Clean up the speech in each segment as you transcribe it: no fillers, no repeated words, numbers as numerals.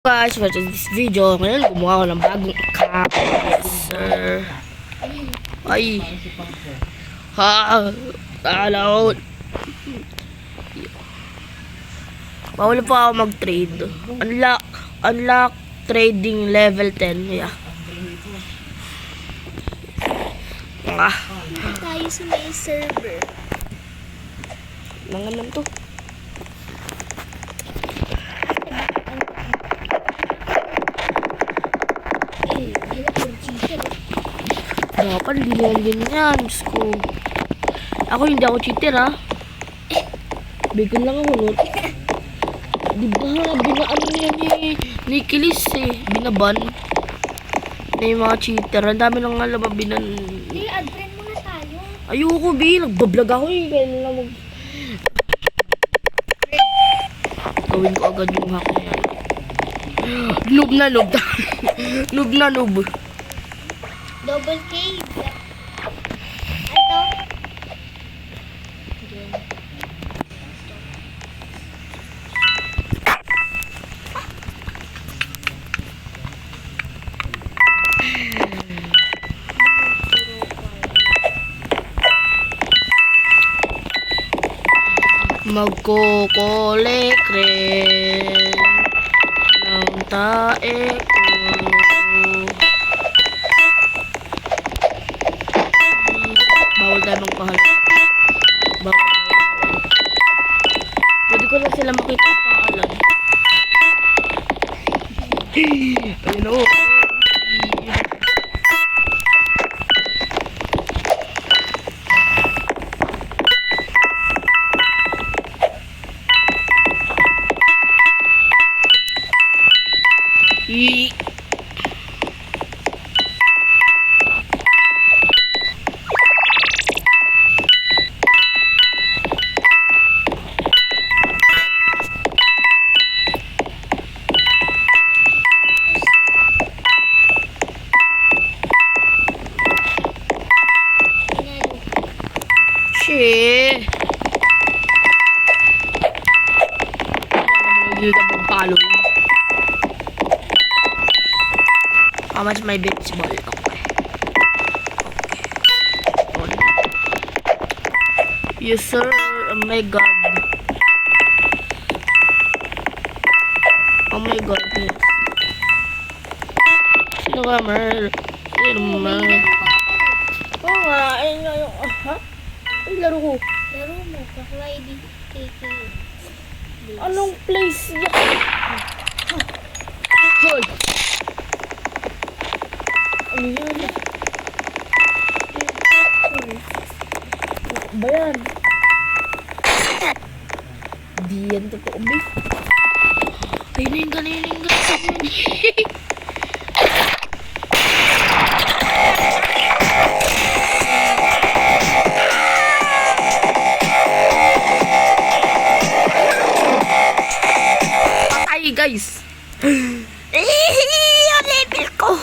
Guys, for this video, ngayon gumawa ko ng bagong account. Sir. Ay. Ha. Hello. Bawal pa ako mag-trade. Unlock trading level 10. Yeah. Tayo sa may server. Mga to. Dapat hindi na ganyan. Diyos ko. Ako hindi ako cheater ha. Bacon lang ako nun. Diba binaan niya ni Kilis eh. Binaban. Na yung mga cheater. Ang dami lang nga laban binan. Hindi, add-friend muna tayo. Ayoko B. Nagbablog ako eh. Kaya lang mag... Gawin ko agad yung hack na yan. Noob na noob. Noob na noob. Double cave. Ito. Magkukulik rin ng tae ko. Bawal tayo magpahal. Bawal. Pwede ko lang sila makita ang pangalan. Ayun o. Shit. How much my baseball? Okay. Yes sir. Oh my god. Oh my god. Yes. Sino ka, Merl? Sino Merl? Oo nga. Ayun nga yung... Ha? Ay, laro ko. Laro mo. Kaklay di KK. Anong place yan? Hoy! Ano yan? Ba yan? Di yan totoo, B. Ayun na yung ganun. Patay, guys! Ang level ko!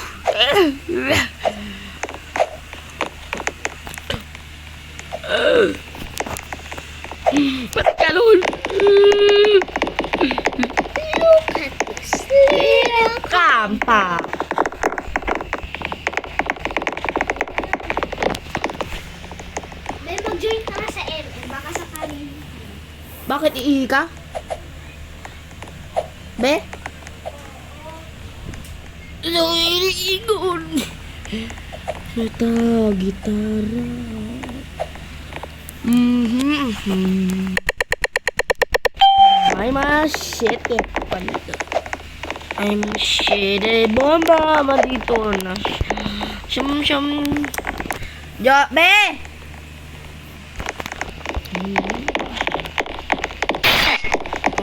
Ba't galon? Look at this little Kampa! May mag-join ka na sa MM. Baka sakaling... Bakit iihi ka? Be? Iigon! Ito, gitara. Ay, mashite palito. I'm shitty bomba dito na. Shum. Be!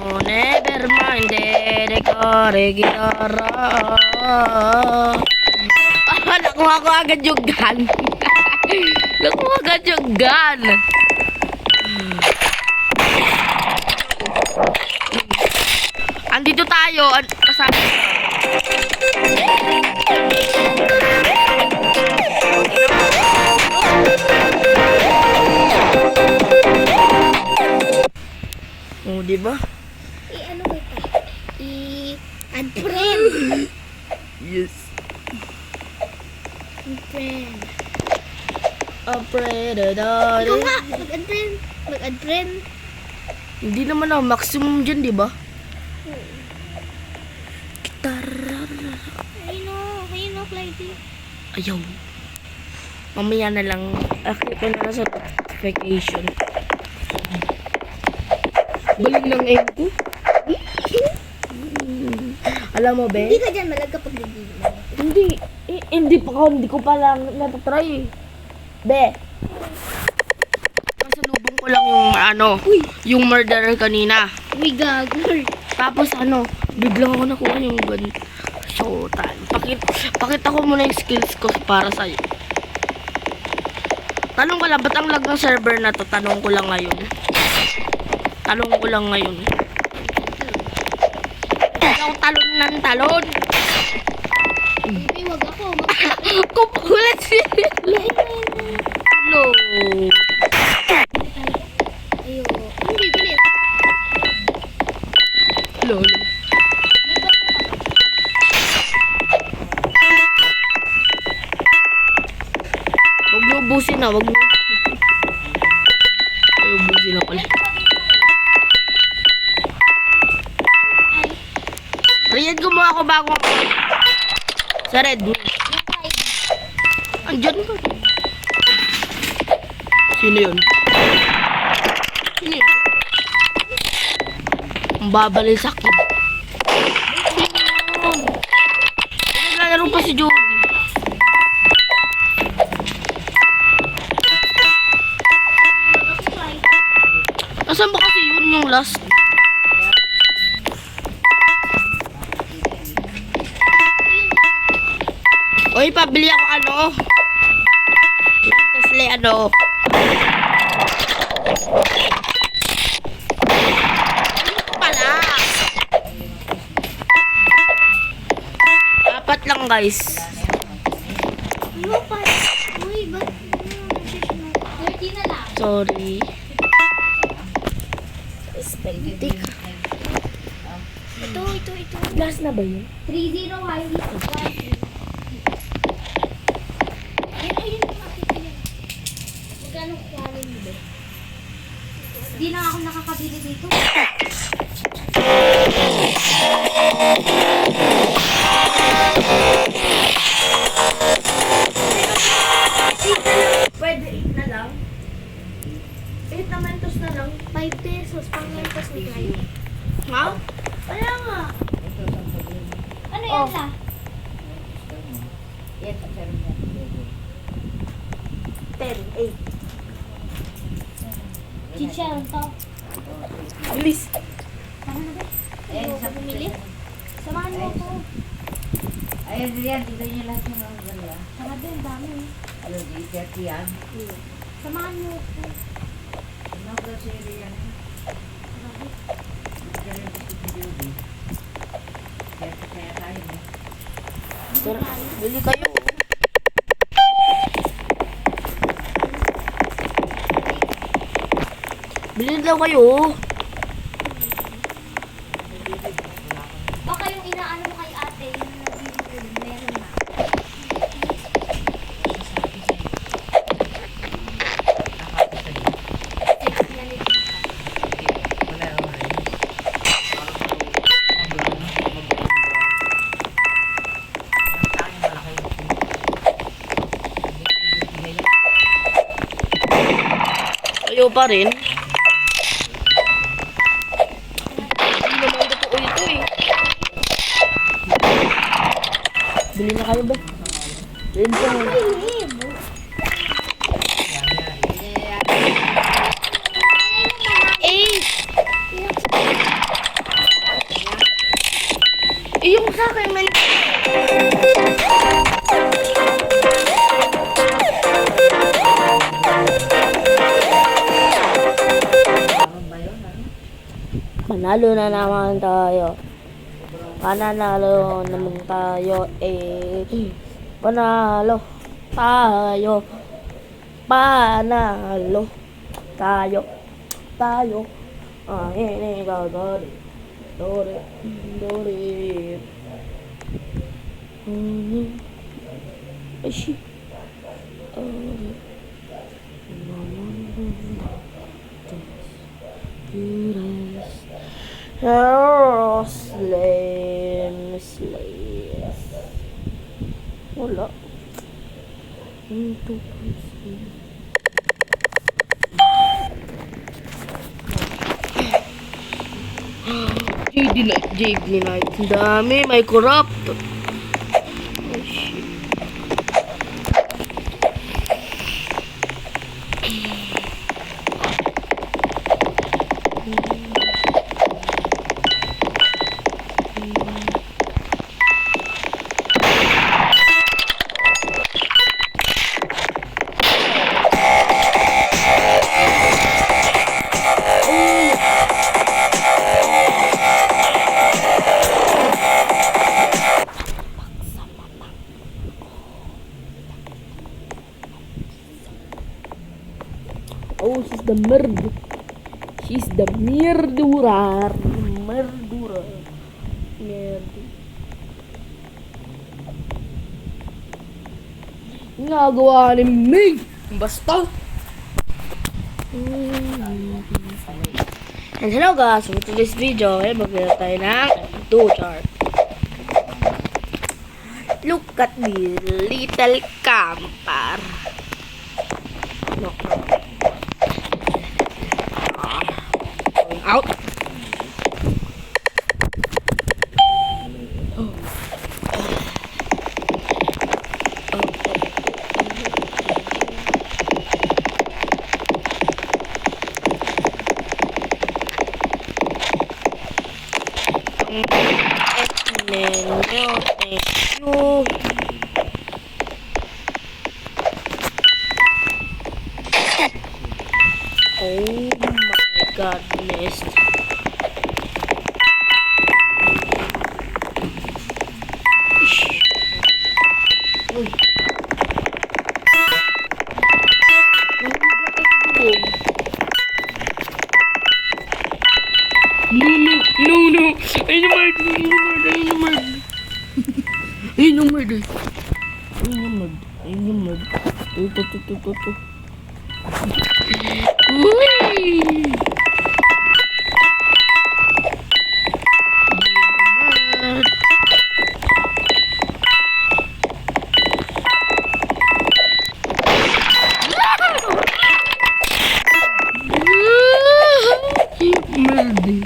Oh, never mind, gitara. Nakuha ko agad yung gun. Nakuha agad yung gun. Andito tayo. Kasama. Oh, di ba? I-ano kita? I-unfriend friend. Yes. Friend. A predator. Ikaw nga, mag-add friend. Mag-add friend. Hindi naman ako maximum dyan, di ba? Tarara. Ayun o, Clyde. Ayaw. Mamaya na lang. Akita na sa notification. Balik ng egg ko. Alam mo, Hindi be? ka dyan malag kapag nagiging. Hindi. Hindi ko pa lang natatry eh. Be. Kasalubong ko lang yung yung murderer kanina. Uy, gagor. Tapos biglang ako nakuha yung gun. Showtime. Pakita ko muna yung skills ko para sa'yo. Tanong ko lang, ba't ang lag ng server na to? Tanong ko lang ngayon. Ikaw talon ng talon. Baby, wag ako. Kupulat siya. Hello. Ayo. Hindi, bilis. Hello. Huwag mo ubusin na, wag mo. Ay, ubusin na pala. Riyan gumawa ako bago sa red. Andyan ka. Sino yun? Ang babalil sa akin. Naglalaro pa si Jody. Nasaan ba kasi yun yung last? Oy, pabili ako Tesla Ano pala? Apat lang guys. Ano pa? Uy, ba't? 30 na lang. Sorry. Spectic. Ito. Last na ba yun? 3-0 highly. Ayun yung makita yan. Magkano kukuhanin mo ba? Hindi na ako nakakabili dito. Pwede 8 na lang. 8 na mentos na lang. 5 pesos pang mentos ni Clyde. Ha? Kaya nga. Ano yan la? Yes, meron yan. 10, 8. Chicharon to. Bilis. Tama na ba? Ayan, Ayoko sa bumili. Samahan mo ako. Ayun, yan. Tignan niyo lahat yung mga gala. Saka din, dami. Ano, di 30 yan. Samahan mo ako. Ano ka si Rian? Kaya rin gusto ko Jody. Kaya tayo, no? Tara, bili kayo. Bili daw kayo. Baka yung inaano mo kay ate, yung nabili ko, meron na. Wala, wala. Kayo pa rin. Hindi naman totoo ito eh. Bili na kayo ba? Bili na kayo. Yung sa akin man. Panalo na naman tayo. Panalo naman tayo eh. Panalo tayo. Panalo tayo. Tayo. Ay, ikaw, Dori. Dori. Dori. Ay, shit. Oh, slim, slays. Wala. 1, 2, 3. JD Knight. Ang dami. May corrupt. Oh, shit. Oh, she's the murder. She's the murderer. Murderer. Nagawa ni May. Basta. And hello guys, for today's video, magkita tayo ng 2 chart. Look at me, little camper. No. Out. Oh my goodness. Uy. No. Ayun yung murder. Ito. Uy! Merde.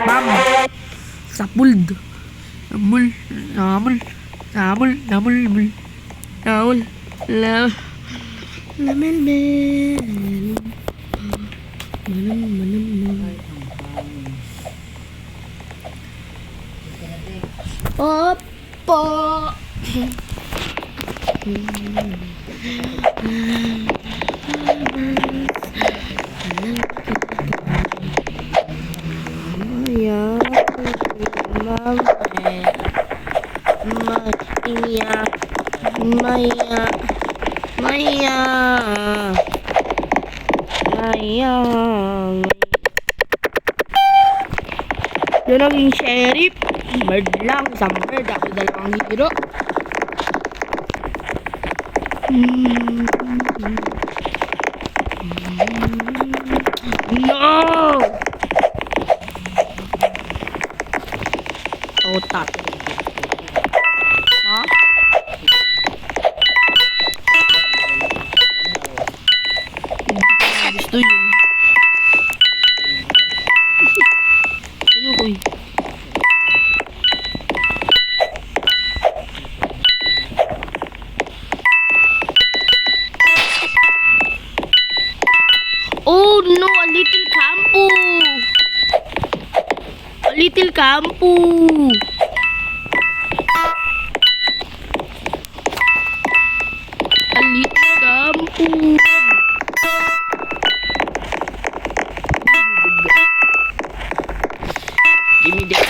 Bam! Sapuld. Namul. Opo. Maya. Yun ang sheriff. Bird lang, isang bird. Ako dalawang hero. No! Oh, tat. Ha? Gusto yun. Ayoko eh. Oh no, a little campo. A little campo. A little campo. Give me that.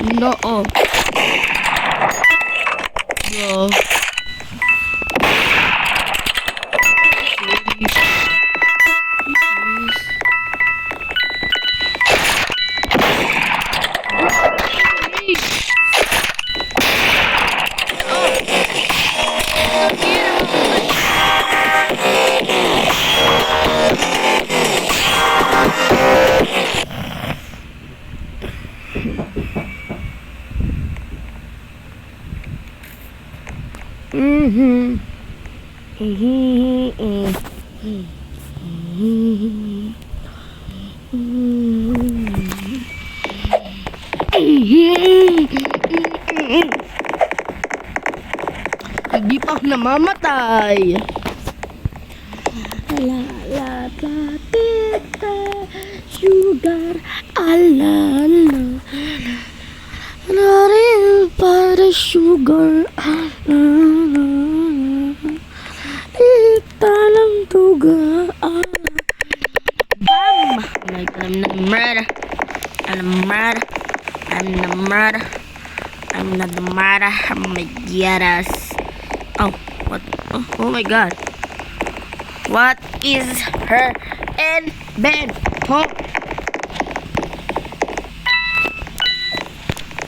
No. Oh. Bro. Mm-hmm. Hindi pa ako namamatay. La la la tita sugar ala la la rin para sugar tita lang tuga bam like I'm the murder I'm not the murder I'm my yes oh what oh my god. What is her and Ben? Huh?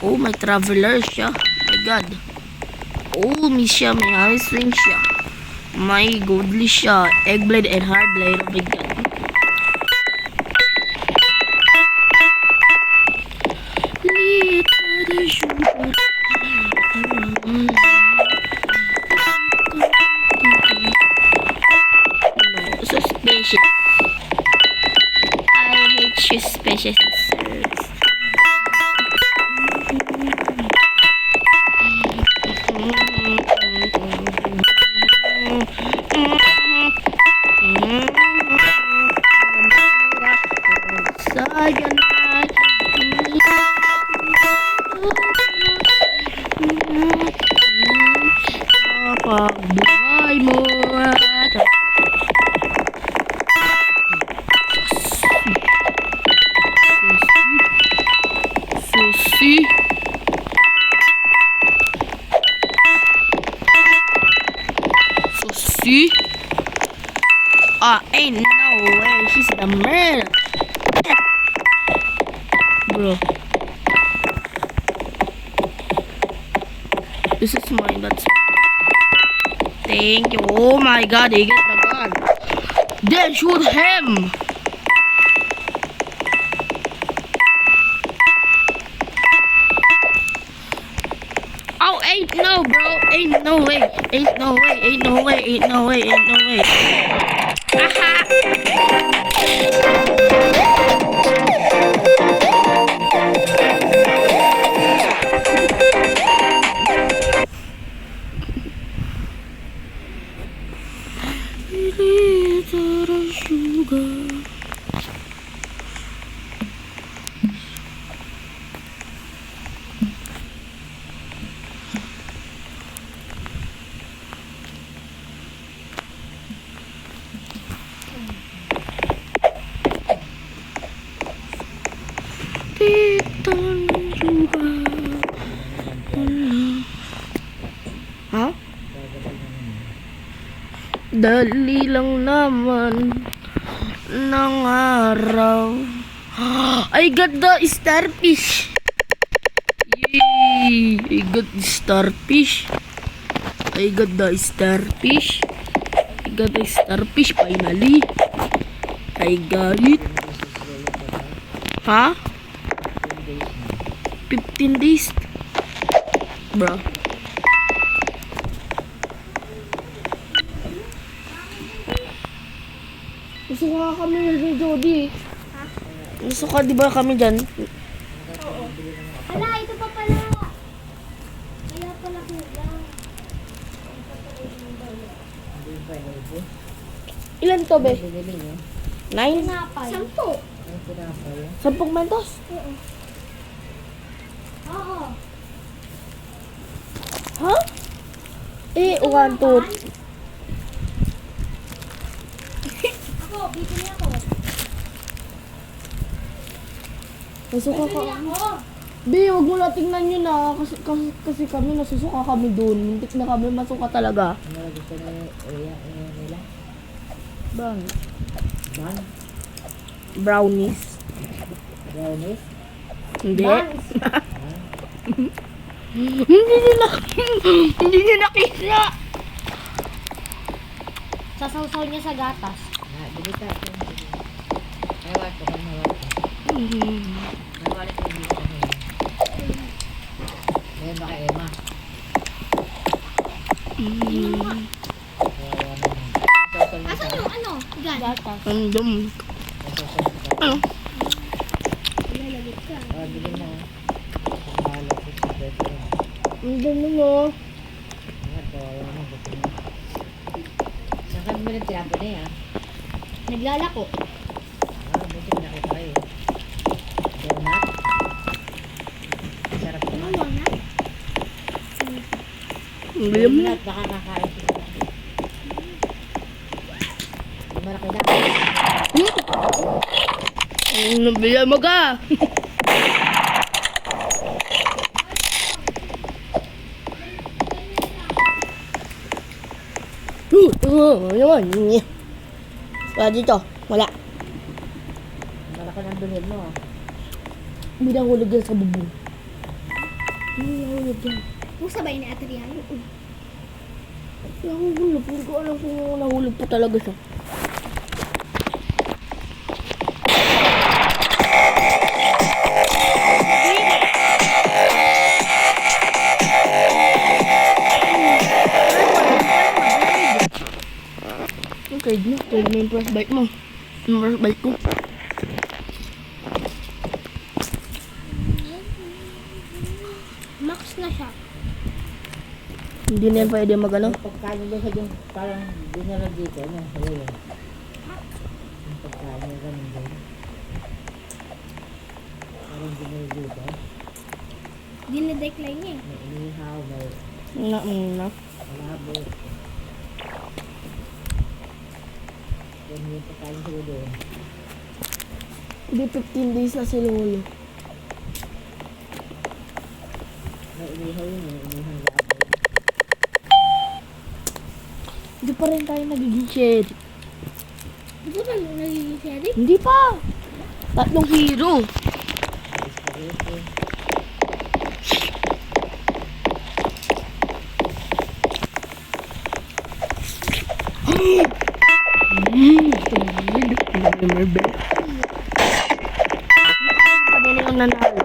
Oh, my traveler siya. My God. Oh, may siya. May ice ring siya. May goldly siya. Egg blade and hard blade. Oh my God. Little sugar. Suspicious. I hate suspicious desserts. Pagbuhay mo at Susi. Ain't no way. She's the man. Bro. This is mine. That's thank you. Oh my god, he get the gun. Then shoot him. Oh, ain't no, bro. Ain't no way. Ain't no way. Ain't no way. Ain't no way. Ain't no way. Little sugar. Ha? Dali lang naman ng araw. I got the starfish. Yay! I got the starfish. I got the starfish. I got the starfish finally. I got it. Ha? 15 days. Bro. Gusto ko nga kami ni Jody. Ha? Gusto ka di ba kami dyan? Oo. Hala, ito pa pala. Kaya pala kulang. Ilan to, be? 9? Tinapay. 10. 10 mentos? Oo. Ha? Eh, 1, 2. Ako, bibili ako. Gusto ko Bibili ako. Bi, huwag mo na tingnan yun ah. Kasi kami nasusuka kami doon. Hindi na kami masuka talaga. Ano gusto na nila? Bang. Ban? Brownies. Brownies? Hindi. Buns. Hindi niya nakita. Sasawsaw niya sa gatas. Bili ka. May wato ka, may wato. May wato ka dito. Ayan ba kay Emma? Asan yung ano? Gan? Gatas. Andum. Ano? Ilalagit ka. Bili mo. Pangalo ko sa beso. Andum mo. Ito, ayan mo. Gusto mo. Saan kami ng tiyabo na yan? Naglalako. Buti mo nakita kayo. Donut. Sarap naman. Ano na? Bili mo. Donut, baka kakain ko. Malaki na. Nabili mo ka. Naman. Dito. Wala. Malaki ng bilhin mo. Hindi na hulog yan sa bubong. Hindi na hulog yan. Kung sabay ni Ate Rian. Nahulog. Hindi ko alam kung nahulog pa talaga siya. Okay, na. Trade mo yung frostbite mo. Yung frostbite ko. Max na siya. Hindi na yan pwede magano. Yung pagkain doon sa yung parang dinala dito. Ano? Ayun. Yung pagkain yung ganun doon. Parang dinala dito. Dinedecline niya eh. May inihaw, may Na. malabo. Yan yung pagkain ko doon. Hindi 15 days na si Lolo. May inihaw yun eh. Inihaw labo. Hindi pa rin tayo nagiging sheriff. Di ba ba nagiging sheriff? Hindi pa. Tatlong hero. May spaghetti. Memorable. Kanina yung nanalo.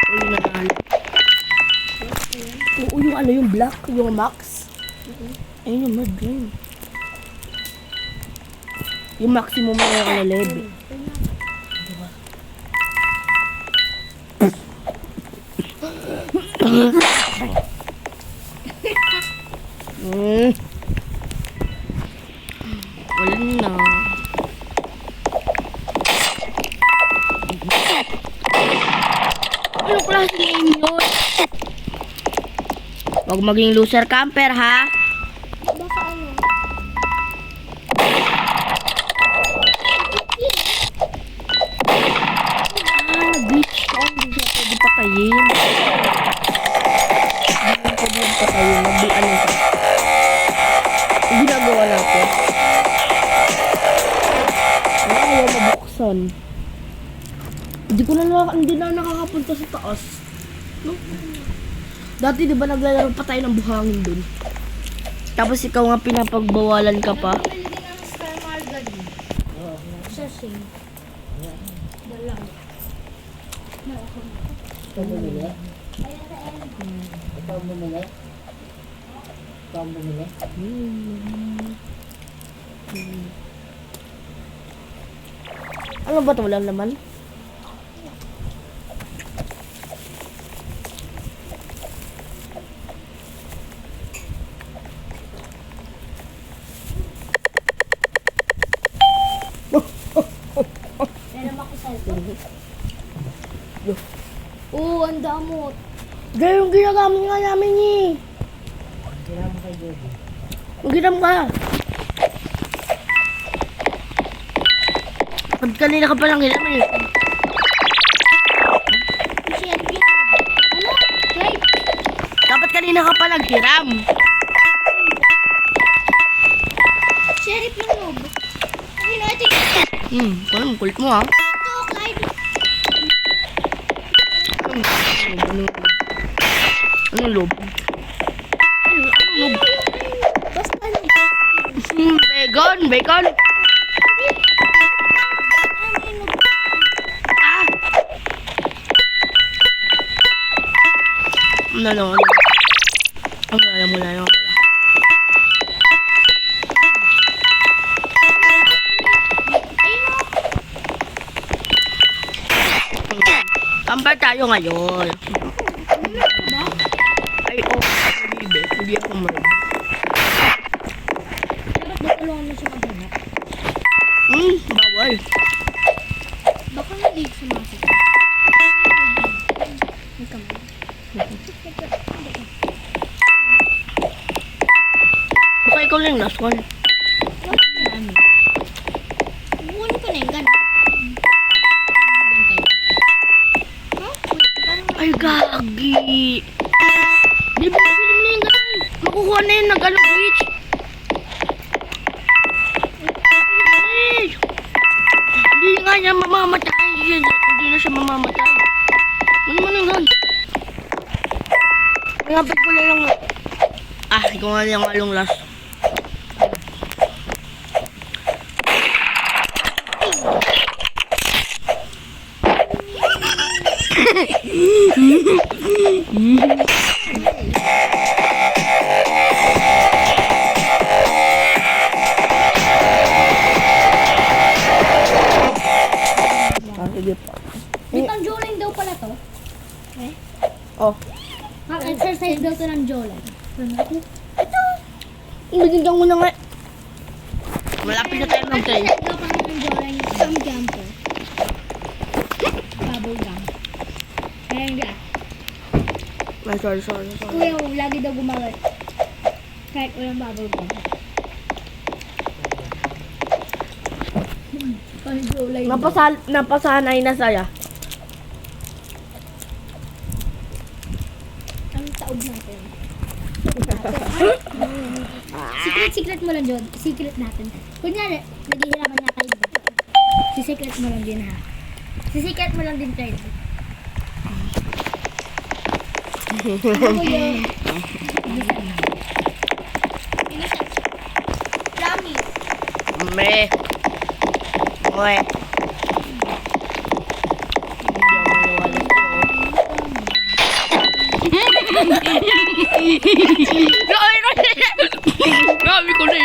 Yung nanalo. Oo, yung ano, yung black, yung max. Ayun yung mad yun. Yung maximum na yung ano level. Wala na. Anong klase game yun? Huwag maging loser camper, ha? Baka ano? Nag-glitch ka. Hindi siya pwede patayin. Hindi pwede yung patayin. Ano siya? Yung ginagawa natin. Ayaw mabuksan. Hindi na nakakapunta sa taas. No? Dati di ba naglalaro pa tayo ng buhangin dun? Tapos ikaw nga pinapagbawalan ka pa. Bumili din ng Star Margarine. Oo. Sa Shane. Dalaw. Ikaw bumili? Ikaw bumili? Ikaw bumili? Ano ba ito? Walang laman? Pero makusal. Oo, ang damot. Gayong ginagamit nga namin eh. Kailangan mo kay Jody. Magiram ka. Pag kanina ka palang hiram eh. Kanina ka pa naghiram. Sheriff ng noob. Ay, natin. Anong kulit mo ha? Ito, Clyde. Anong lob? Anong lob? Basta ano. Bacon, bacon. Ah! Ano? Ang wala yung Kampay tayo ngayon. Ay, hindi. Hindi ako marunong. Dapat natulungan mo siya maghanap. Bawal. Baka hindi sumasok. May kamay. Baka ikaw lang yung last one. Ano? Buwan ko na yung gano'n. Ay, gagi. Di ba film na yung ganun? Makukuha na yun nag-ano glitch. Hindi nga niya mamamatay. Hindi na siya mamamatay. Ano man yung ganun? Malapit ko lang yung... ikaw nga yung along last. Sige pa. Di pang jawline daw pala to. Eh? Oh. Ang exercise daw to ng jawline. Ito. Bigyan mo na nga. Malapit na tayo ng tayo. Exercise daw pala ng jawline. Isang jumper. Bubble gum. Ayan nga. Ay, sorry. Kuya mo, lagi daw gumawat. Kahit walang bubble gum. Pang jawline. Napasanay na saya. Ang taob natin. Secret mo lang, Jod. Secret natin. Kunyari, naghihiraman niya kayo. Si-secret mo lang din, ha? Si-secret mo lang din, Clyde. Ano mo yun? Innocent. Promise. Me. Oy. Hindi ako maniwala sa'yo. Grabe ko na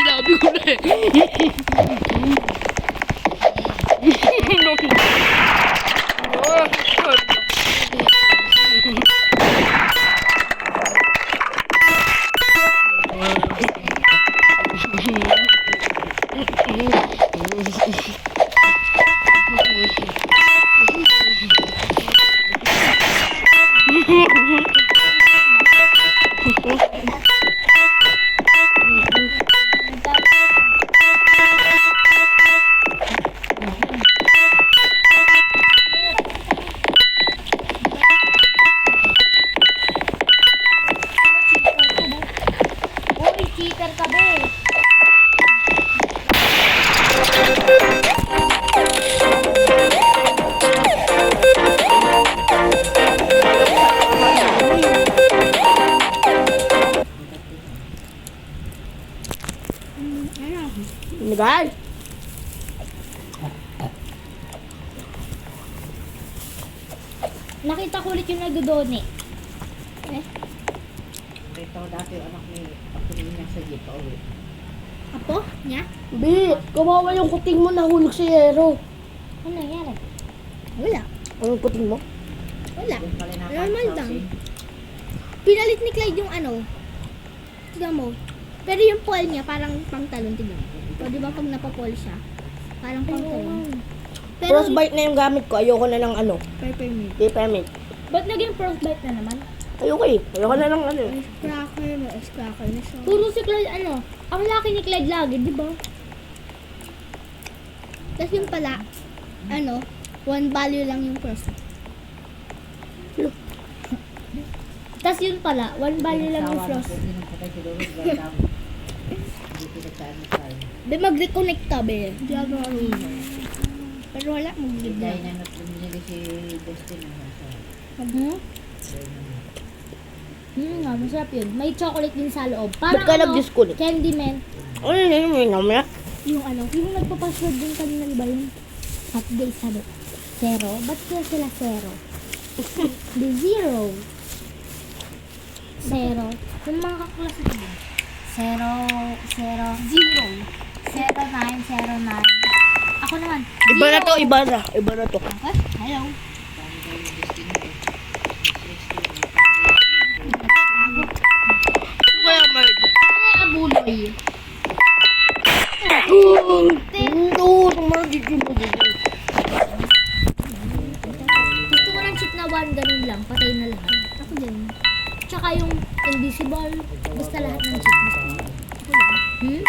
Uy, cheater ka, be. Miguel. Nakita ko ulit yung nagdodone. Ito dati yung anak ni niya sa jeep pa uwi. Apo? Niya? Bit, kawawa yung kuting mo nahulog sa yero. Ano nangyari? Wala. Anong kuting mo? Wala. Yung pala na Normal lang. Pinalit ni Clyde yung ano. Tignan mo. Pero yung pole niya parang pangtalon, tignan mo. O di ba pag napapole siya, parang pangtalon. Pero Frostbite na yung gamit ko. Ayoko na ng ano. peppermint. Peppermint. Ba't naging frostbite na naman? Ayoko eh. Ayoko na ng ano. Ice cracker, may ice cracker na siya. Puro si Clyde, ano, ang laki ni Clyde lagi, di ba? Tapos yung pala, ano, 1 value lang yung frostbite. Tapos Tapos yun pala, 1 value lang yung frost. Hindi nang patay siguro. Hindi pinagkaan tayo. Be, mag-reconnect ka, be. Hindi ako pero wala, Dahil mag-reconnect. na binili si Dustin. Masarap yun. May chocolate din sa loob. Parang Ba't ka nag-disconnect? candy man. Ano yun yung namaya? Yung nagpa-password din kanina, di ba yun? Hot day sabi. Zero? Ba't kaya sila zero? Di zero. Zero. Yung mga kaklase ko din. Zero. Zero. Zero. 0909. Ako naman. Iba na to, iba na. Iba na to. Okay? Hello. Kaya Mark. Abuloy. Oo, tumagig yung magiging. Gusto ko ng chip na 1, ganun lang. Patay na lahat. Ako din. Tsaka yung invisible. Basta lahat ng chip. Ako din.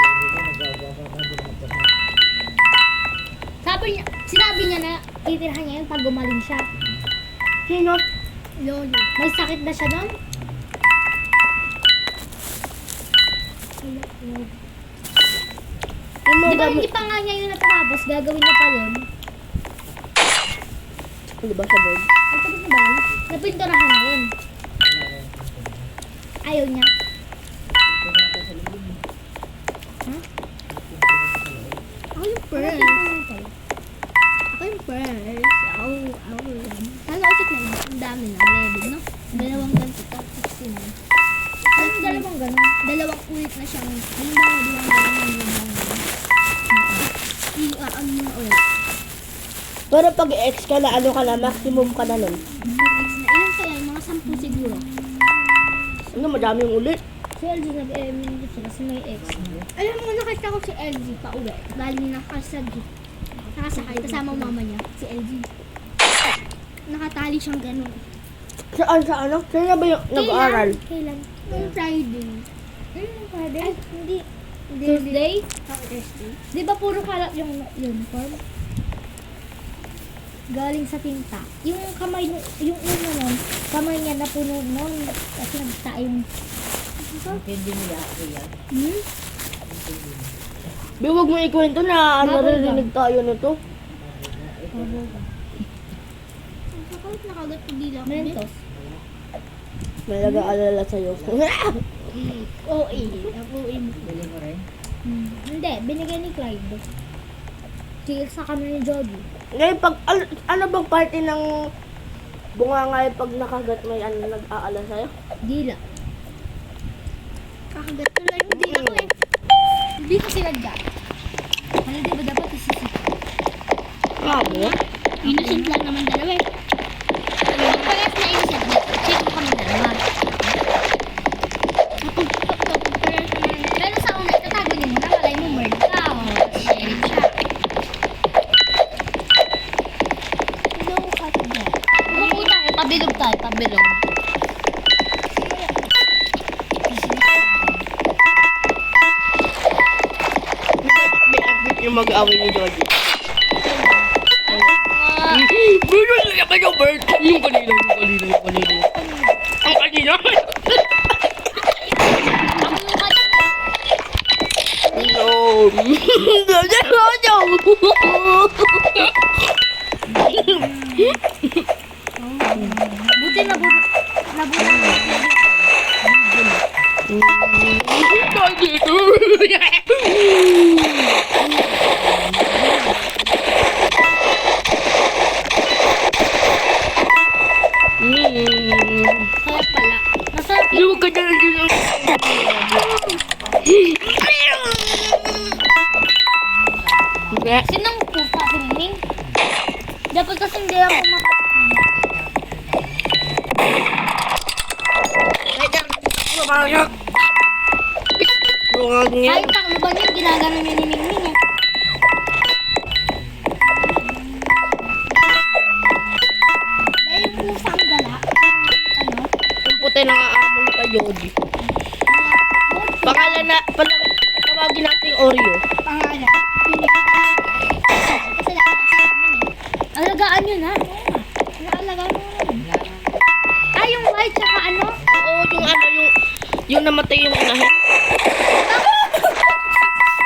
Sinabi niya na titirahan niya yun pag gumaling siya. Sino? Lolo. May sakit na siya doon? Yung Di mga ba gamit. hindi pa nga niya yun natapos? Gagawin niya pa yun. Di ba sa board? Natapos na ba yun? Napinturahan na yun. Ayaw niya. Ako yung first. Ako yung first. Ako lang. Kala ko na yun. Ang dami na. Level, no? Dalawang ganito. 69. Anong dalawang ganun? Dalawang ulit na siyang. Anong ba? Ano mo ulit? Pero pag X ka na, ano ka na, maximum ka na nun. Mag-X na. Ilan kaya? Mga 10 siguro. Ano, madami yung ulit. Si LG nag-minute siya kasi may X. Alam mo, nakita ko si LG pa uwi. Galing nakasakay kasama mama niya, si LG. Nakatali siyang gano'n. Saan sa ano? Saan na ba yung nag-aaral? Kailan? Nung Friday. Friday? Ay, hindi. Tuesday? Thursday. Di ba puro kalat yung uniform? Galing sa tinta. Yung kamay, yung uno nun, kamay niya na puno nun. Kasi nagta yung... Hindi nila ako yan. Di, huwag mo ikwento na naririnig tayo nito. Sakalit nakagat ko dila ko. Mentos. May nag-aalala sa'yo. OA. Ako Bili mo rin. Hindi, binigay ni Clyde. Cheers sa kami ni Jody. Ngayon, pag, ano bang party ng bungangay pag nakagat may ano nag-aala sa'yo? Dila. Kakagat ko lang yung dila ko eh. Hindi ko sinadya. Ano di ba dapat isisip? Grabe. Innocent lang naman dalawa eh. Pag parehas na innocent, check mo kami dalawa. Pag parehas naman. Pero sa una, itatago niyo muna. Malay mo, murder ka. O, sheriff siya. Hello, Katja. Upo tayo. Pabilog tayo. Pabilog. Yung mag-away ni Jody. Meron na naman yung bird. Yung kanina. Ang kanina. No. Buti kaya pala. Masarap yun. Yung kanina din ang... Sinang pusa si Ning? Dapat kasi hindi ako makasok. Kahit takluban yun, ginagano niya ni Ning Ning eh. Dahil yung pusang gala, ano? Yung puti na aamon pa Jody. Pangalan na, tawagin natin yung Oreo. Pangalan. Kasi nakakasama yun eh. Alagaan yun ha. Alagaan mo. Ah, yung white tsaka ano? Oo, Yung namatay yung inahin.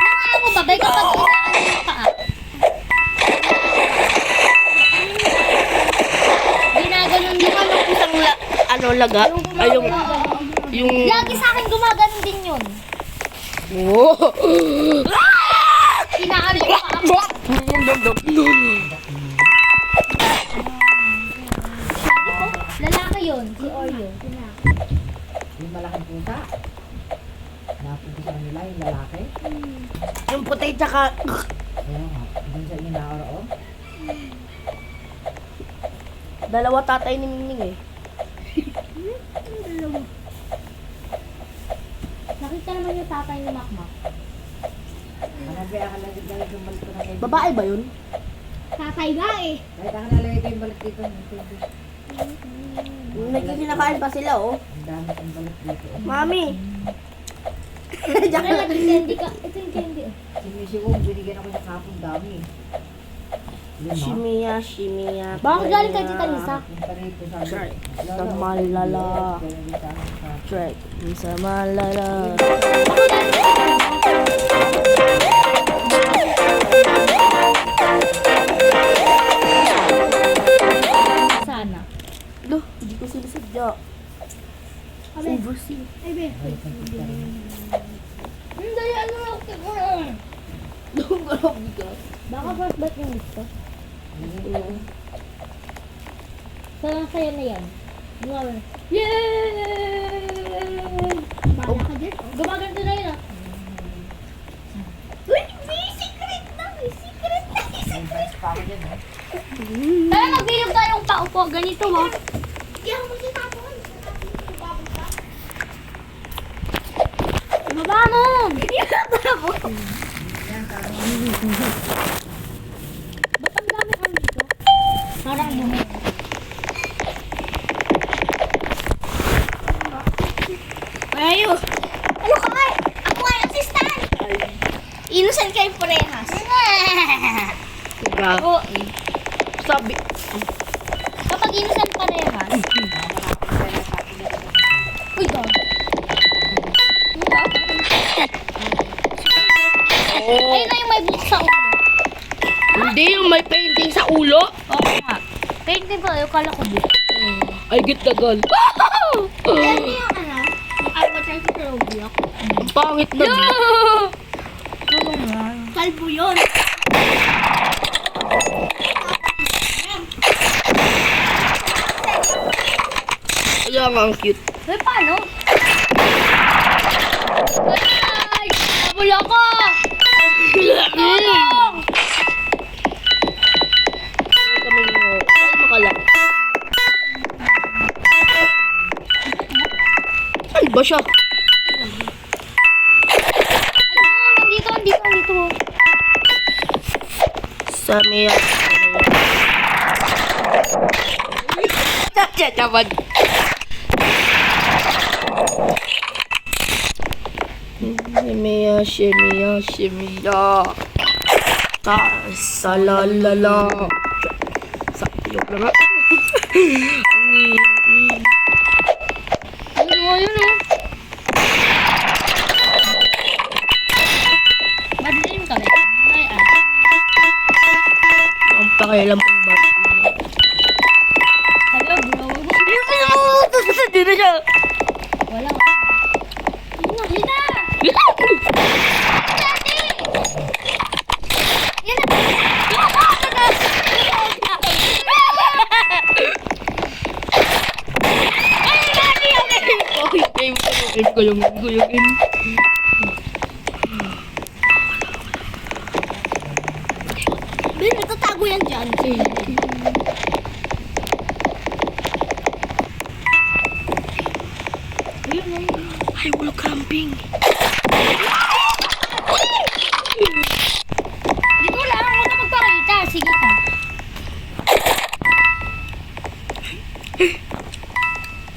Nangango ba? Bay kapag inaano yung paa. Ginaganon Yung ano isang laga. Ay, yung... Lagi sa akin gumaganon din yun. Oh! Inaano yung paa. Lalaki yun, si Oreo. Yung malaking pusa. Napunta sa kanila yung lalaki. Yung puti tsaka... Kaya nga, dun sa inaaraon. Dalawa tatay ni Mingning eh. Nakita naman yung tatay ni Makmak. Hanapin ang halagid na yung balik ko na kayo. Babae ba yun? Tatay ba eh? Kahit ang nalagay ko yung balik dito. Nagkikinakain pa sila oh. Ang dami ang balik dito. Mami! Diyan ka candy ka. Ito yung candy oh. Sinisigong, binigyan ako ng kapong dami. Lima. Shimiya, shimiya. Baka galing kay Tita Lisa. Punta rito sa Try. Sa malala. Track. Sa malala. Sana. Loh, hindi ko sinasadya. Abe. Oversee. Ay be. Hindi ano lang siguro. Grabe ka. Baka first bat yung gusto. Saya na yan. Gumagano. Yay! Bala ka dyan. Gumaganto na yun ah. Uy! May secret na! May secret na! May secret! Kaya magbilog tayong paupo. Ganito mo. Hindi ako magsitapon. Ibaba mo! Hindi ako tapon. Ba't ang dami kami dito? Parang bumi. Ayo! Ano ka nga? Ako nga yung assistant! Innocent kayo parehas. Grabe. Ako, Sabi. kapag innocent parehas. Uy, dog. Oh. Ayun na yung may book sa ulo. Hindi yung may painting sa ulo. Oo nga. Painting pa, yung kala ko book. I get the gun. Ayan niyo yung ano? Yung advertise sa Roblox. Ang pangit na. Kalbo yun. Kaya nga ang cute. Uy, paano? Ay! Nabula ko! Tulong! Kami mo. Saan makalak? Saan ba siya? Nandito, nandito, nandito. Sa Mia. Chachaman. Shimiya, shimiya, shimiya. Salalala. Sa ilok na nga. Ayun mo, ayun o. Madilim kami. Ay, Ang pakialam pang bata. Hello, bro. Hindi na siya. Wala. Nakita! Yan na! Kuyugin. Ben, natatago yan dyan. Ay, wala cramping. Dito lang, huwag ka magpakita. Sige ka.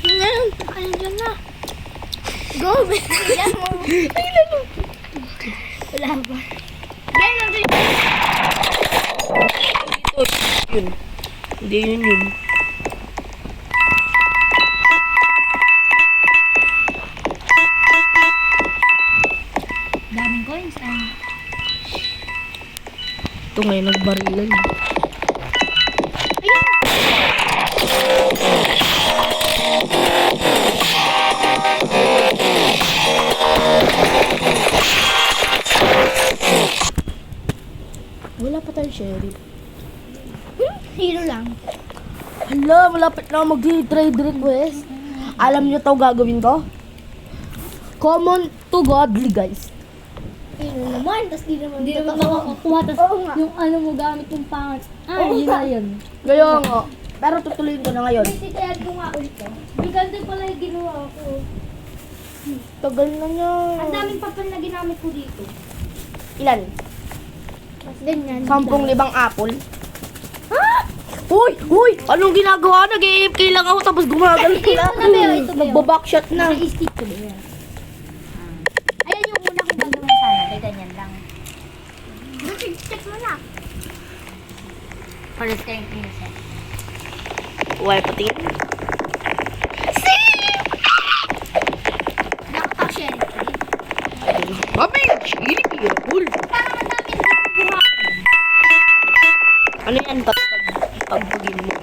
Ngayon, kayo dyan na. Go, Ben. Dyan mo. Wala ba? Ben, nandun. Yun. Hindi yun. dito ngayon nagbarilan. Wala pa tayong sheriff. Hero lang. Hala, malapit na ako mag-trade request. Alam niyo to gagawin ko? Common to godly, guys. Hero naman, tapos di naman Hindi naman totoo. makakakuha. Tapos Oo nga. yung ano mo gamit yung pangat. Oo Yun nga. na yun. Kaya nga. Pero tutuloyin ko na ngayon. Kasi kaya ko nga ulit ko. Biganda pala yung ginawa ko. Tagal na niya. Ang daming papel na ginamit ko dito. Ilan? Tapos ganyan. 10,000 apple? Ha? Uy! Uy! Anong ginagawa? Nag-AFK lang ako tapos gumagano Ito na. na ba yun? Ito ba yun? Nagbabackshot na. Na-stick ko ba yan? Ayan yung una kong gagawin sana. May ganyan lang. Check mo na. Palit kayong princess. Uy, patingin. Nakaka-share. Mami! Chili! Apple! Parang ang dami hindi ko buhatin. Ano yan? Pagbugin mo.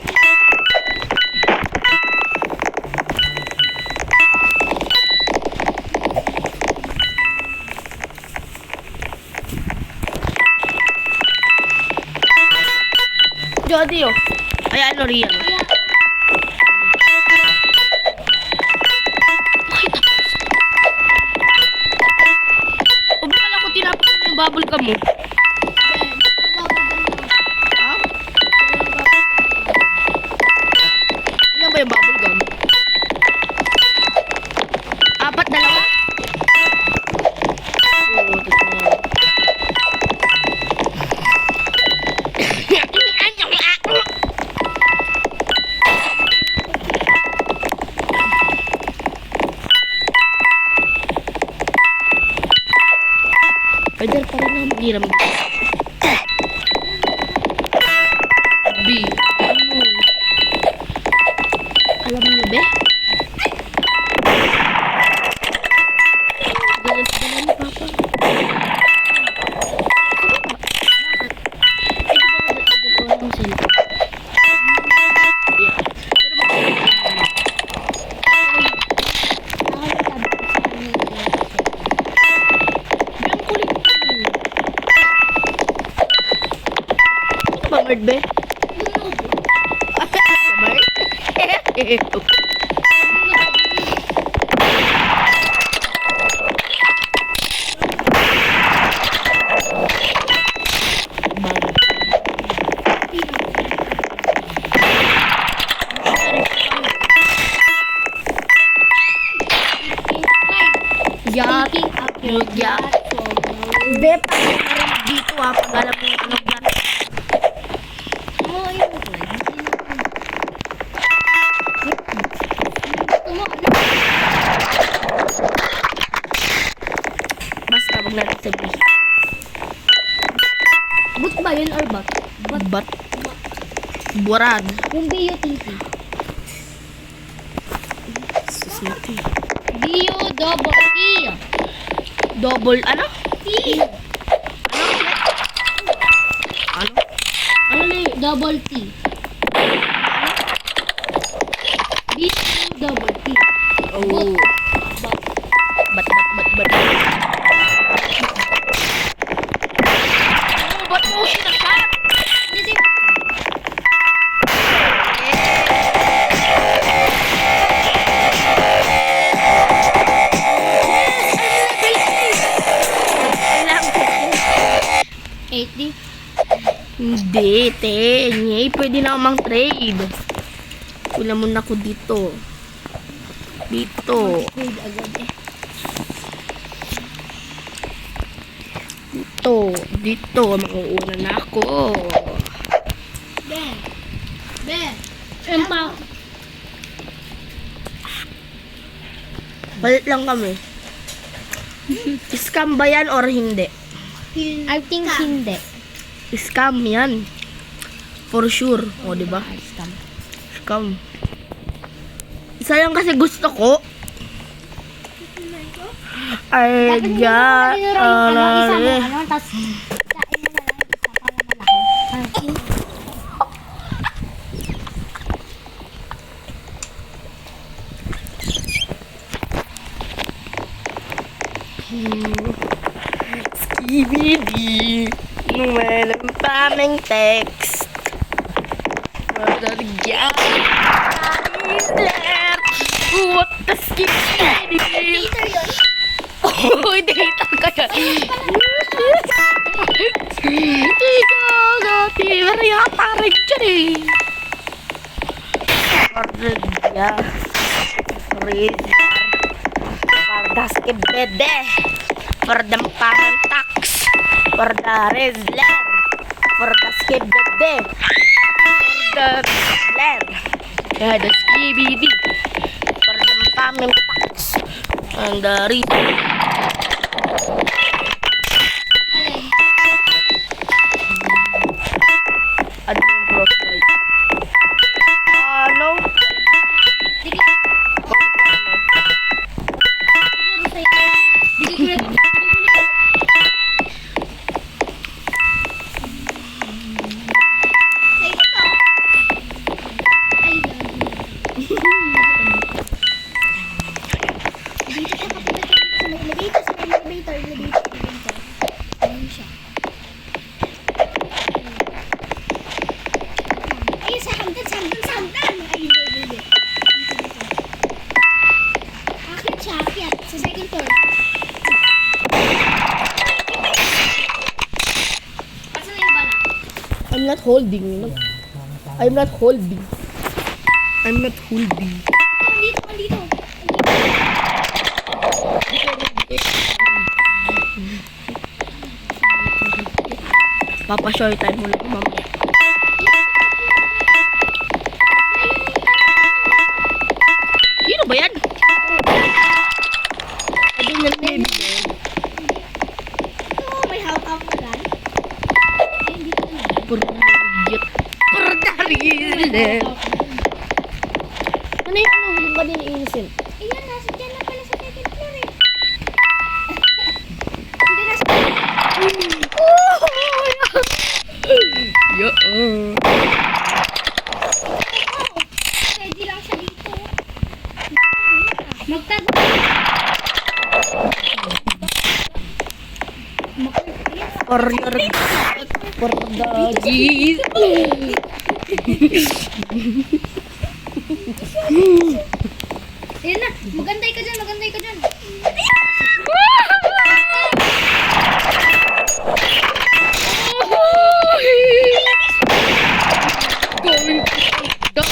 Jody, oh. Ay, ano riyan? O bakala ko tinapos mo yung bubble gum mo? Ha? Ilan ba yung bubble gum? 4, 2? Oo, ito na. Pwede pa rin naman hiram. B. Ano? Alam niyo ba? Ganun ni Papa. Bakit? Eh, di ba magdadalawa ng cellphone? Yeah. Pero bakit? Ang kulit mo. Ito ba, Merd, be? Merd? Yak. Yak. Be, pag narinig dito ha, pag alam mo yung ano yan. Oo, yun ko. Basta, wag natin sabihin. Boot ba yun or bot? Bat? Burad. Yung BUTT. Susmati. B-U-double-T. Double, ano? T. Ano? Ano na yun? Double T. B-U-double-T. Oh. Bat. Oh, ba't mo sinasat? Hindi. Kailangan 80. Hindi, te. Nye, pwede na mang trade. Wala muna ako dito. Dito. Grade agad eh. Dito. Mauuna na ako. Ben. Empa. Balit lang kami. Scam ba yan or hindi? I think hindi. Scam yan. For sure. O, diba? Scam. Scam. Isa lang kasi gusto ko. Ay, Dapat hindi mo ja. tinuro yung ano, isa mo, ano, tapos kain mo na lang isa para malaki. Skibidi. Walang paming text. Walang Hitler. What the skibidi? Peter yun. Uy, data ka yan. Ikaw, Peter, yata rin dyan eh. Ordya. Rizar. Pardaske bede. Pardamparan tax. Parda Rizler. Pardaske bede. Parda Rizler. Ada skibidi. Pardamparan tax. Anda Rizler. Ano yung frostbite? Ano? Sa second floor. Asa na yung bala? I'm not holding. I'm not holding. I'm not holding. Andito. Papa-show time mo lang mamaya. Sino ba yan? Ano yan, baby? Oh, may hawak mo lang. Purdyot. Purdarilin. Ano yung ano? Yung ba din innocent? Ayan, nasa dyan na pala sa second floor eh. Hindi na sa... Yo. Pwede lang siya dito. Magtago. Pordagis. Ayan na, magantay ka dyan. Going to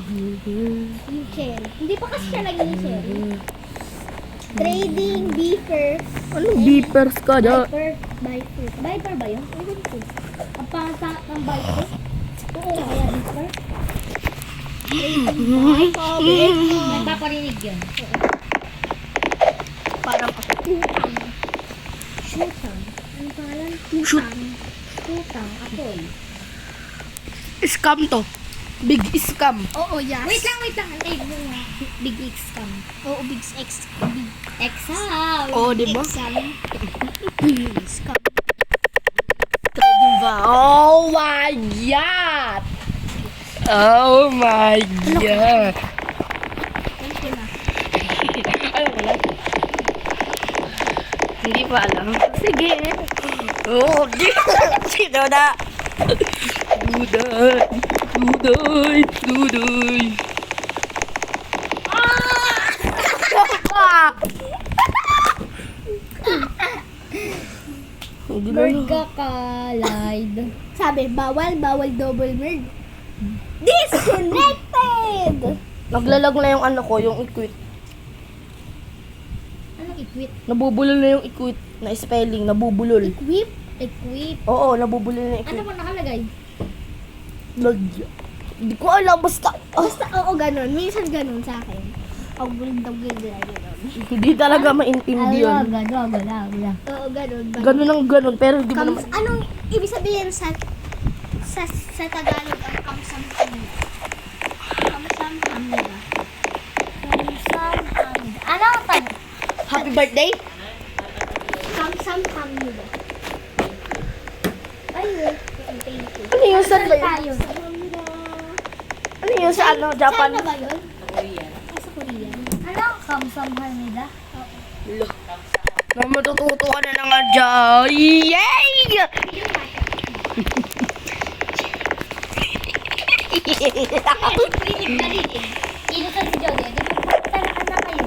Yung shell. Hindi pa kasi siya lagi yung shell. Trading, beeper. Anong beepers ka dyan? Viper ba yun? Ewan ko. Ang pangata ng Viper? Oo, kaya beeper. Nagpaparinig yun. Parang Shutang. Ano pangalan? Shutang. Apoy. scam to. Big scam. Oo, yes. Wait lang. Antay mo nga. Big X scam. Oo, Big X. Big X. Oo, diba? Scam. Scam. Trading ba? Oh my God! Oh my God! Thank you na. Ay, wala. Hindi pa alam. Sige. Oh, sino na? Duday. Merge ka kalide. Sabi, bawal double merge. Disconnected! Naglalag na yung ano ko, yung equip. Anong equip? Nabubulol na yung equip na spelling, nabubulol. Equip? Oo, nabubulol na yung Ano equip. mo nakalagay? Lagya. Hindi ko alam, basta. Basta, oo, ganun. Minsan ganun sa akin. Ganun. Hindi talaga maintindi yun. Oo, ganun. Ganun ang ganun, pero hindi mo naman. Anong ibig sabihin sa Tagalog ang kamsam-hamnida? Kamsam-hamnida. Kamsam-hamnida. Ano ang tag? Happy birthday? Samham nila. Ayun. Thank you. Ano yung saan ba yun? Tayo. Ano yung sa ano, Japan? China ba yun? Korea. Sa Korea. Ano? Samsam nila? Lo. Na matututo ka na nga dyan. Yay! Pinig na rin eh. Inusan si Jody. Di ba talakan na kayo?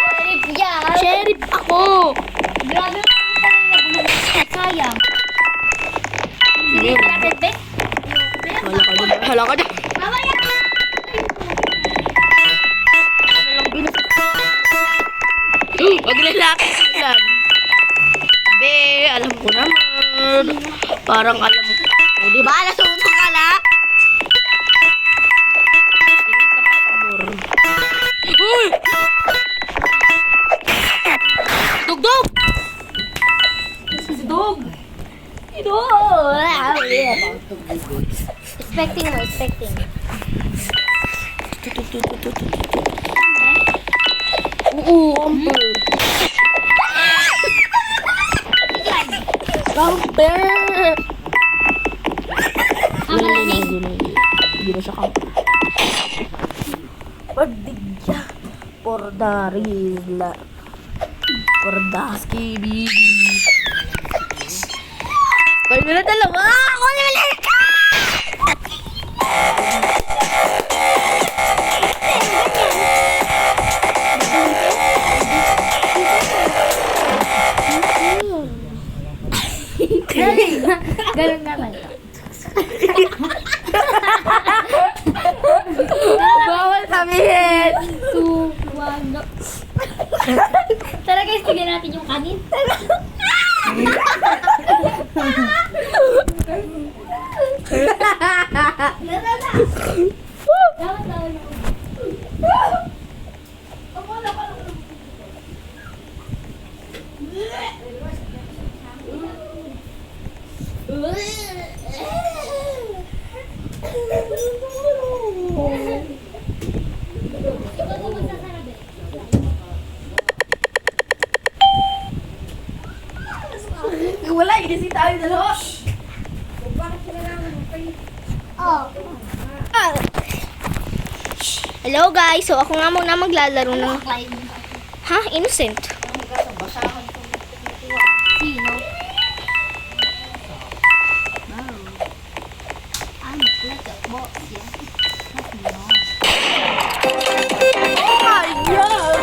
Sheriff yan. Sheriff ako! Grabe ang kanina bumalik. Sayang. Hindi natin, be? Hala ka dyan. Hala ka dyan. Mamaya! Ano lang binas? Wag lalaki yan. Be, alam ko naman. Parang alam ko. O, di ba? Nasuto ka na? Tingin ka pa, amor. Uy! Dugdug! Dug! Expecting mo, expecting. Oo, amber. Camper! Ang malanig. Hindi na siya camper. Padigya. For the real. For the skibidi. Kayo na dalawa! Ako na ulit ka! Ganun naman. Bawal sabihin! 2, 1, go. Tara guys, tignan natin yung kanin. Wala, inisip tayo dalawa. Oh. Hello guys, so ako nga muna maglalaro ng... Ha? Innocent? Sino? Oh my God!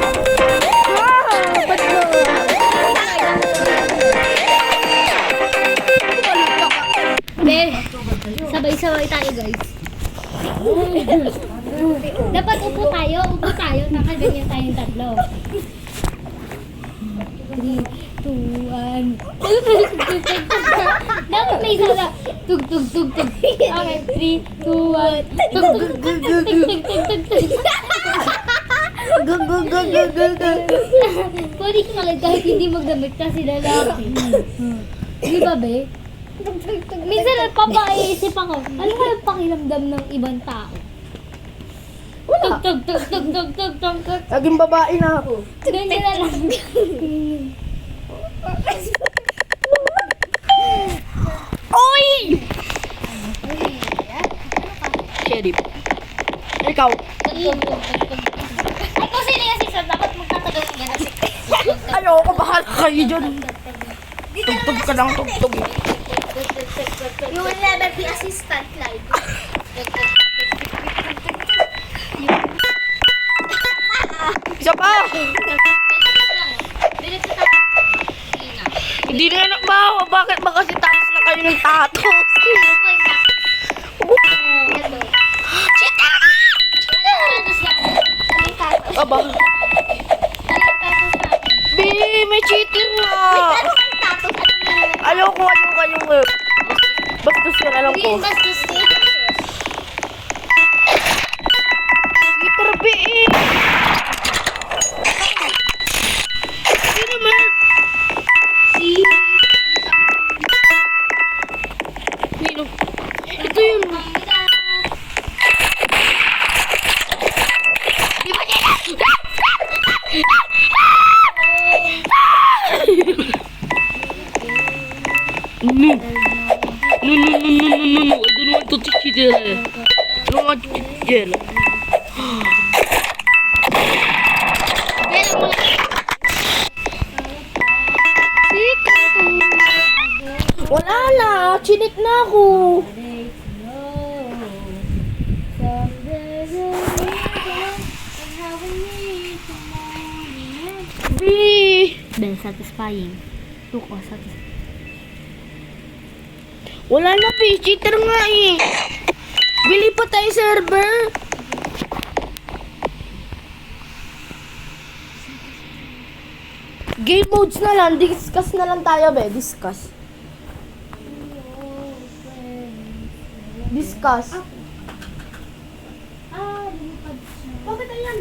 Ba't Be, sabay-sabay tayo guys. Dapat upo tayo, nakaganyan tayong tatlo. 3, 2, 1. Dapat may isa na. Tug, tug, tug, tug. Okay, 3, 2, 1. Tug, tug, tug, tug, tug, tug, tug, tug. Pwede ka kahit hindi magdamit kasi lalaki. Di ba, be? Minsan napapaisip ako, ano kaya pakiramdam ng ibang tao? Wala. Tug, tug, tug, tug, tug, tug, tug. Naging babae na ako. Ganyan na lang. Oy! Sheriff. Ikaw. Ay, kung sino yung sisa, dapat magtatagal ka na si Ayoko, bahala kayo dyan. Tugtog ka lang, tugtog. You will never be assistant, Clyde. Isa pa! Hindi na anak ba? Bakit ba kasi tatas na kayo ng tatos? Chita! Aba. Bi, may cheater nga. Ayoko kayong bastos yan, alam ko. Cheater, bi eh. Hindi naman. Nino. Ito yun. Di ba nila? Jel. Wala na. Chinik na ako. Be. Then satisfying. Tuko, satisfying. Wala na, be. Cheater nga eh. Bili pa tayo server. Game modes na lang. Discuss na lang tayo, be. Discuss. Discuss. Bakit ayan?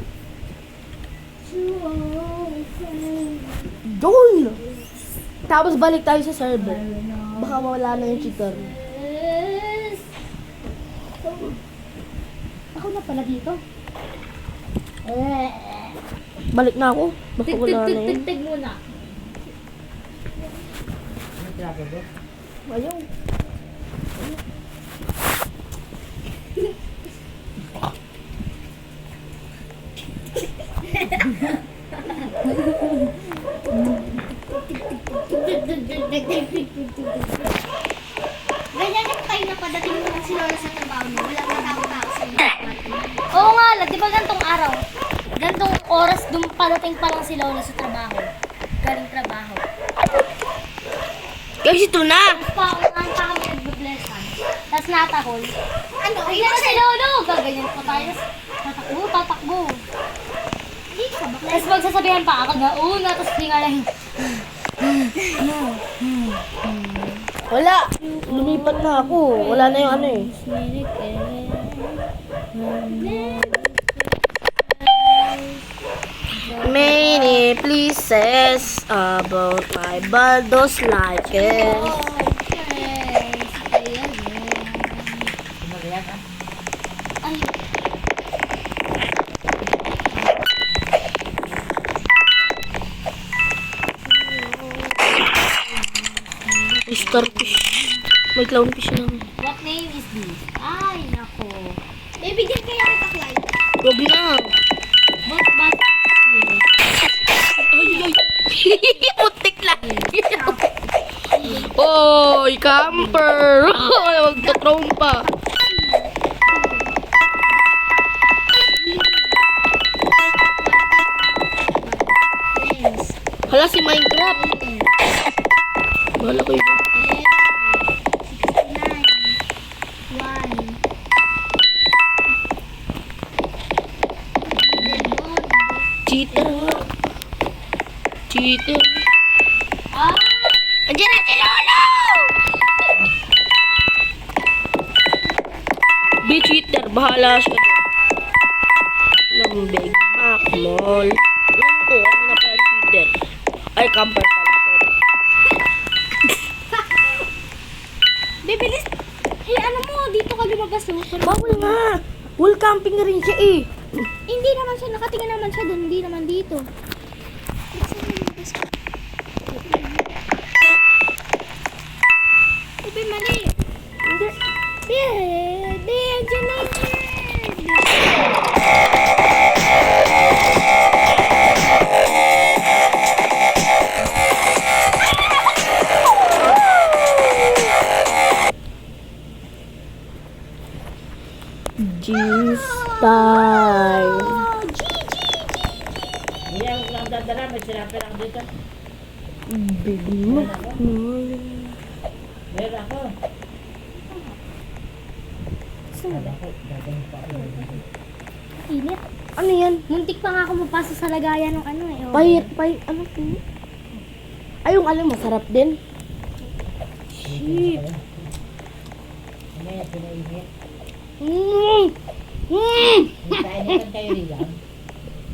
Doon! Tapos balik tayo sa server. Baka mawala na yung cheater. Ako na pala dito. Balik na ako. Baka wala na yun. Tig muna. Ano trapo ba? Ayaw. Ganyan yung kayo na padating mo lang si Lola sa trabaho niya. Wala pa tao-tao sa inyo. Oo nga, di ba gantong araw? Gantong oras, padating pa lang si Lola sa trabaho. Galing trabaho. Guys, ito na! Paunahan pa kami nagbe-blessan. Tapos natahol. Ano? Ayun na si Lolo! Gaganyan pa tayo. Tapos tatakbo. Hindi ka ba? Tapos magsasabihan pa ako na una, tapos di nga lang. Wala! Lumipat na ako. Wala na yung ano eh. Many places about my baldos like it. Sumalihan ah. Ay, May starfish. May clownfish na. what name is this? Ay, nako. Bibigyan kaya kita, Clyde. Huwag na. What bus is this? Ay, ay. Putik lang. Oy, camper. Magta-trompa. Hala, si Minecraft. Wala ko yun. 1. Cheater nga. Cheater. Ah! Andiyan na si Lolo! Be cheater, bahala siya doon. Ng Big Mac Mall. Alam ko, ano na pala cheater? Ay, camper pala, sorry. Bibilis. Eh, ano mo, dito ka lumabas oh. Bawal nga! Wall camping na rin siya eh. Hindi naman siya, nakatingin naman siya doon, hindi naman dito. Ubi, mali. Hindi. Hindi, andyan na yun. Jeans style. Hindi ako lang dadala. May sinapi lang dito. Big Mac Mall. Meron ako. Kala ko, gagawin pa ako. Init. Ano yan? Muntik pa nga ako mapasok sa lagayan ng ano eh. Pahit, ano po? Ay, yung alam, masarap din. Shit. Mamaya pinainit. Kainitan kayo riyan.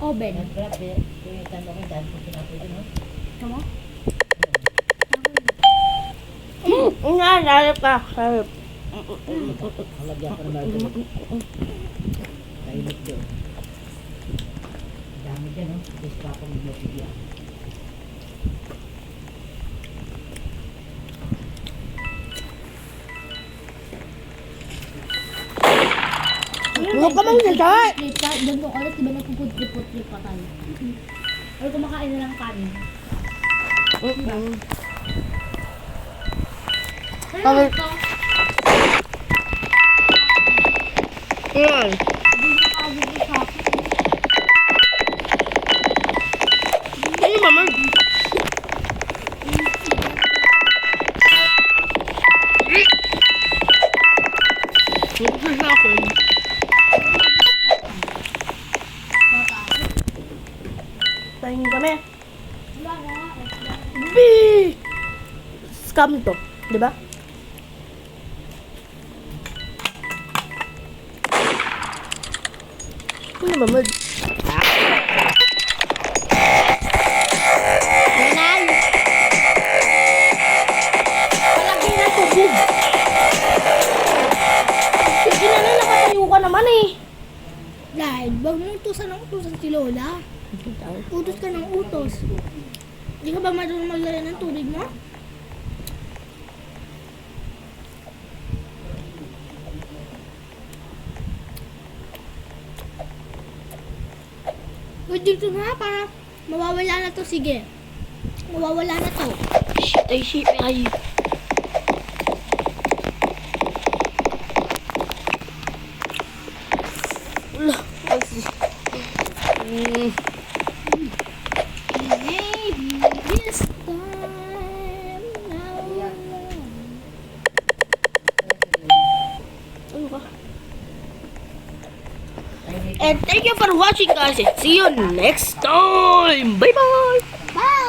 Oven. Nagprap eh. Pinitan mo ko dahil kung sinapi ko no. Tama? Nga, sarap ka. Sarap. Halagyan ko na ba ito? Kainit ko. Dami dyan no. Gusto pa akong magbibigyan. Nga, Huwag ka mang sasay! Trip ka, gantong oras, di ba nagpuput-trip pa tayo? Or kumakain na lang kanin. Kami. Ayan. Ano mama? Ito sa akin. Tingin kami. Scam to, di ba? Ano mamad? Nanay! Palagi na tubig. Sige na na, nakatayo ka naman eh. Dahil, wag mo utusan ng utusan si Lola. Utos ka ng utos. Di ka ba marunong maglala ng tubig mo? Uy, dito na para mawawala na to. Sige. Mawawala na to. Shit, ay shit, ay. Wala. Maybe this time now. Ano ka? And thank you for watching guys. See you next time. Bye bye. Bye!